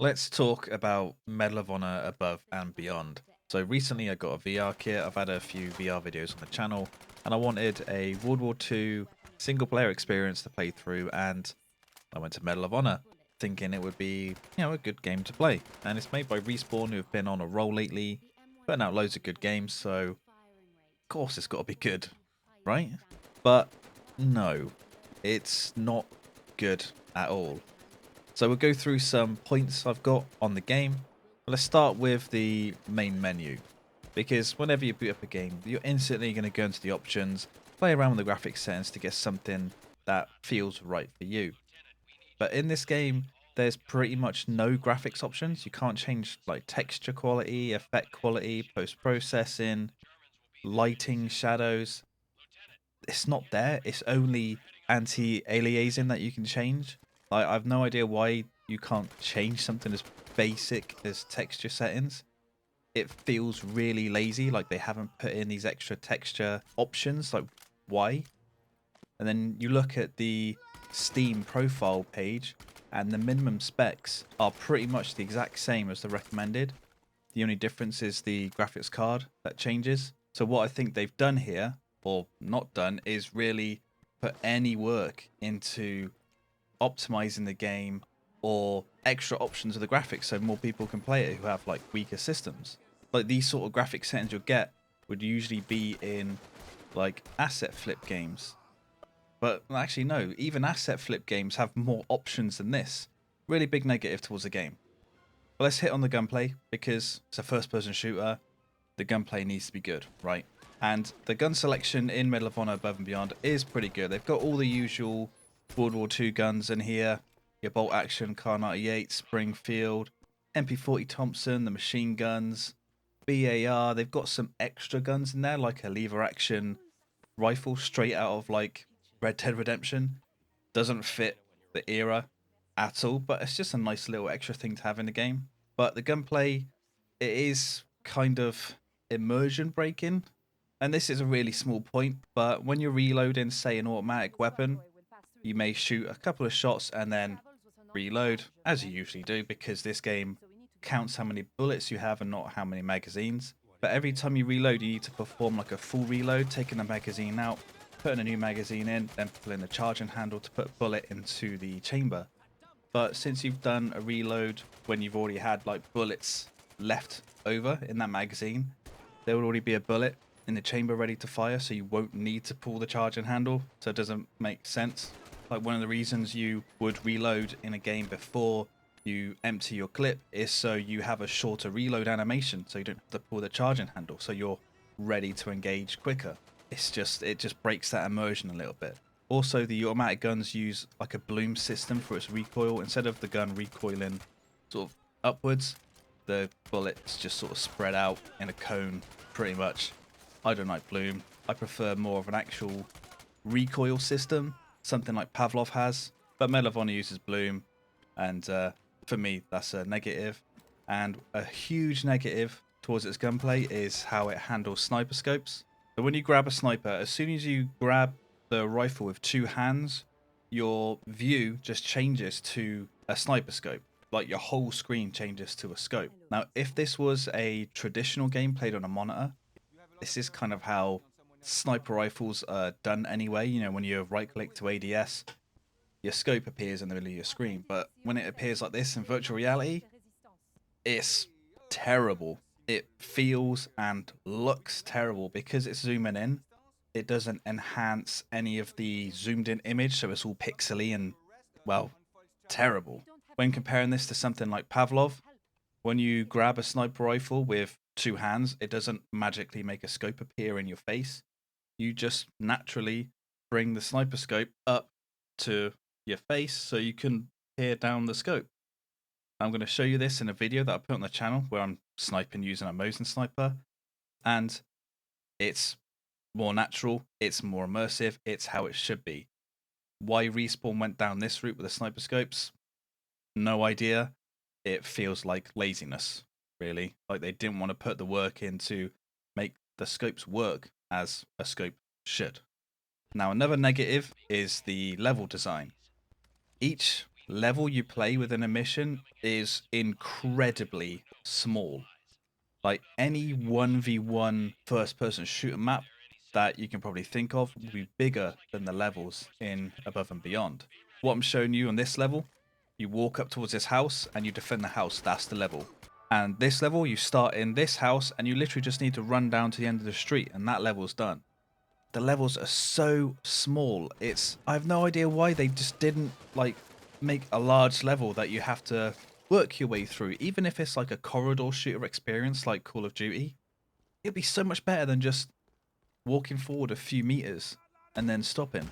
Let's talk about Medal of Honor Above and Beyond. So recently I got a VR kit, I've had a few VR videos on the channel, and I wanted a World War II single player experience to play through, and I went to Medal of Honor thinking it would be, a good game to play. And it's made by Respawn, who have been on a roll lately, putting out loads of good games, so of course it's got to be good, right? But no, it's not good at all. So we'll go through some points I've got on the game. Let's start with the main menu, because whenever you boot up a game, you're instantly going to go into the options, play around with the graphics settings to get something that feels right for you. But in this game, there's pretty much no graphics options. You can't change like texture quality, effect quality, post-processing, lighting, shadows. It's not there. It's only anti-aliasing that you can change. Like, I've no idea why you can't change something as basic as texture settings. It feels really lazy, like they haven't put in these extra texture options. Like, why? And then you look at the Steam profile page, and the minimum specs are pretty much the exact same as the recommended. The only difference is the graphics card that changes. So what I think they've done here, or not done, is really put any work into optimizing the game or extra options of the graphics so more people can play it who have like weaker systems. Like these sort of graphic settings you'll get would usually be in like asset flip games. But actually no, even asset flip games have more options than this. Really big negative towards the game. But let's hit on the gunplay, because it's a first-person shooter. The gunplay needs to be good, right? And the gun selection in Medal of Honor Above and Beyond is pretty good. They've got all the usual World War II guns in here. Your bolt action, Kar 98, Springfield, MP40 Thompson, the machine guns, BAR. They've got some extra guns in there, like a lever action rifle straight out of like Red Dead Redemption. Doesn't fit the era at all, but it's just a nice little extra thing to have in the game. But the gunplay, it is kind of immersion breaking. And this is a really small point, but when you're reloading, say, an automatic weapon, you may shoot a couple of shots and then reload, as you usually do, because this game counts how many bullets you have and not how many magazines. But every time you reload, you need to perform like a full reload, taking the magazine out, putting a new magazine in, then pulling the charging handle to put a bullet into the chamber. But since you've done a reload when you've already had like bullets left over in that magazine, there will already be a bullet in the chamber ready to fire, so you won't need to pull the charging handle. So it doesn't make sense. Like, one of the reasons you would reload in a game before you empty your clip is so you have a shorter reload animation, so you don't have to pull the charging handle, so you're ready to engage quicker. It just breaks that immersion a little bit. Also, the automatic guns use like a bloom system for its recoil. Instead of the gun recoiling sort of upwards, the bullets just sort of spread out in a cone, pretty much. I don't like bloom. I prefer more of an actual recoil system, something like Pavlov has. But Medal of Honor uses bloom, and for me, that's a negative. And a huge negative towards its gunplay is how it handles sniper scopes. So when you grab a sniper, as soon as you grab the rifle with two hands, your view just changes to a sniper scope. Like, your whole screen changes to a scope. Now, if this was a traditional game played on a monitor, this is kind of how sniper rifles are done anyway. You know, when you right click to ADS, your scope appears in the middle of your screen. But when it appears like this in virtual reality, it's terrible. It feels and looks terrible because it's zooming in. It doesn't enhance any of the zoomed in image, so it's all pixely and, well, terrible. When comparing this to something like Pavlov, when you grab a sniper rifle with two hands, it doesn't magically make a scope appear in your face. You just naturally bring the sniper scope up to your face so you can peer down the scope. I'm going to show you this in a video that I put on the channel where I'm sniping using a Mosin sniper, and it's more natural, it's more immersive, it's how it should be. Why Respawn went down this route with the sniper scopes, no idea. It feels like laziness, really. Like they didn't want to put the work in to make the scopes work as a scope should. Now, another negative is the level design. Each level you play within a mission is incredibly small. Like any 1v1 first person shooter map that you can probably think of will be bigger than the levels in Above and Beyond. What I'm showing you on this level, you walk up towards this house and you defend the house. That's the level. And this level, you start in this house and you literally just need to run down to the end of the street and that level's done. The levels are so small. I have no idea why they just didn't like make a large level that you have to work your way through. Even if it's like a corridor shooter experience like Call of Duty, it'd be so much better than just walking forward a few meters and then stopping.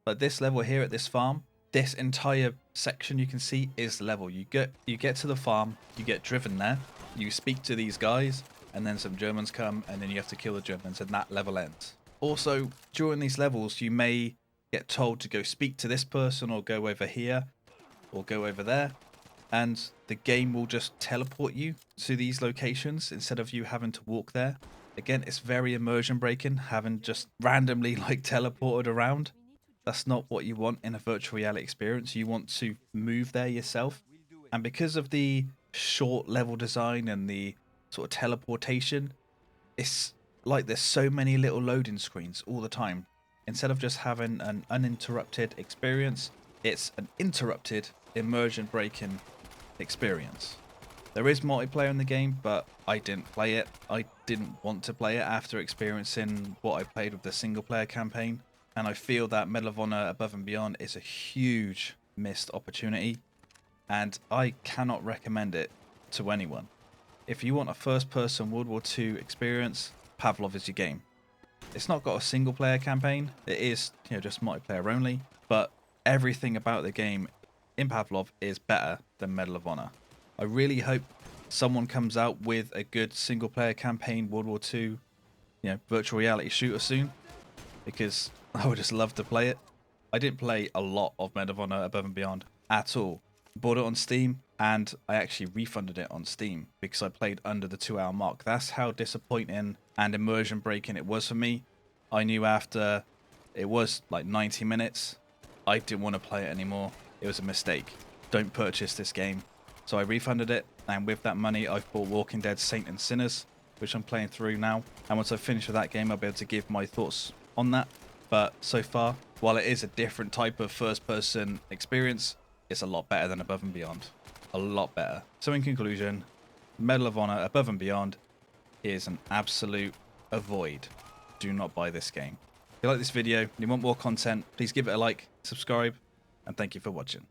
Like this level here at this farm, this entire section you can see is the level. You get to the farm, you get driven there, you speak to these guys, and then some Germans come, and then you have to kill the Germans, and that level ends. Also, during these levels, you may get told to go speak to this person, or go over here, or go over there, and the game will just teleport you to these locations instead of you having to walk there. Again, it's very immersion breaking, having just randomly like teleported around. That's not what you want in a virtual reality experience. You want to move there yourself. And because of the short level design and the sort of teleportation, it's like there's so many little loading screens all the time. Instead of just having an uninterrupted experience, it's an interrupted immersion breaking experience. There is multiplayer in the game, but I didn't play it. I didn't want to play it after experiencing what I played with the single player campaign. And I feel that Medal of Honor Above and Beyond is a huge missed opportunity, and I cannot recommend it to anyone. If you want a first-person World War II experience, Pavlov is your game. It's not got a single-player campaign. It is, just multiplayer only, but everything about the game in Pavlov is better than Medal of Honor. I really hope someone comes out with a good single-player campaign World War II, virtual reality shooter soon, because I would just love to play it. I didn't play a lot of Medal of Honor Above and Beyond at all. Bought it on Steam, and I actually refunded it on Steam because I played under the 2 hour mark. That's how disappointing and immersion breaking it was for me. I knew after it was like 90 minutes, I didn't want to play it anymore. It was a mistake. Don't purchase this game. So I refunded it, and with that money, I've bought Walking Dead Saint and Sinners, which I'm playing through now. And once I finish with that game, I'll be able to give my thoughts on that. But so far, while it is a different type of first-person experience, it's a lot better than Above and Beyond. A lot better. So in conclusion, Medal of Honor Above and Beyond is an absolute avoid. Do not buy this game. If you like this video and you want more content, please give it a like, subscribe, and thank you for watching.